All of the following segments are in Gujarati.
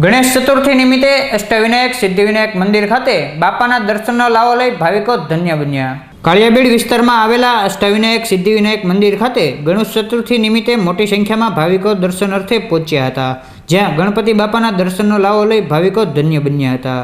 ગણેશ ચતુર્થી નિમિત્તે અષ્ટવિનાયક સિદ્ધિવિનાયક મંદિર ખાતે બાપાના દર્શનનો લાવો લઈ ભાવિકો ધન્ય બન્યા। કાળિયાબીડ વિસ્તારમાં આવેલા અષ્ટવિનાયક સિદ્ધિવિનાયક મંદિર ખાતે ગણેશ ચતુર્થી નિમિત્તે મોટી સંખ્યામાં ભાવિકો દર્શનાર્થે પહોંચ્યા હતા, જ્યાં ગણપતિ બાપાના દર્શનનો લાવો લઈ ભાવિકો ધન્ય બન્યા હતા।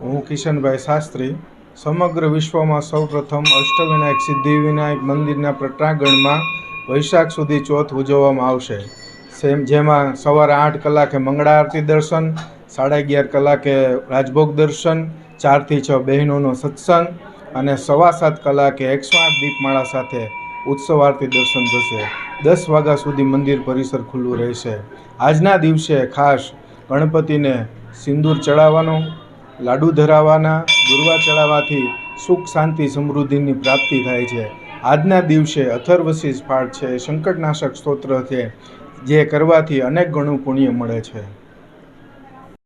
હું કિશનભાઈ શાસ્ત્રી સમગ્ર વિશ્વમાં સૌપ્રથમ અષ્ટવિનાયક સિદ્ધિવિનાયક મંદિરના પ્રાંગણમાં વૈશાખ સુધી ચોથ ઉજવવામાં આવશે। જેમાં સવારે 8 કલાકે મંગળા આરતી દર્શન, 11:30 કલાકે રાજભોગ દર્શન, 4 થી 6 બહેનોનો સત્સંગ અને 7:15 કલાકે 108 દીપમાળા સાથે ઉત્સવ આરતી દર્શન થશે। 10 વાગ્યા સુધી મંદિર પરિસર ખુલ્લું રહેશે। આજના દિવસે ખાસ ગણપતિને સિંદૂર ચડાવવાનો, લાડુ ધરાવવાના, દુર્વા ચડાવવાથી સુખ શાંતિ સમૃદ્ધિની પ્રાપ્તિ થાય છે। આજના દિવસે અથર્વશીષ પાઠ છે, સંકટનાશક સ્તોત્ર છે, જે કરવાથી અનેક ગણું પુણ્ય મળે છે।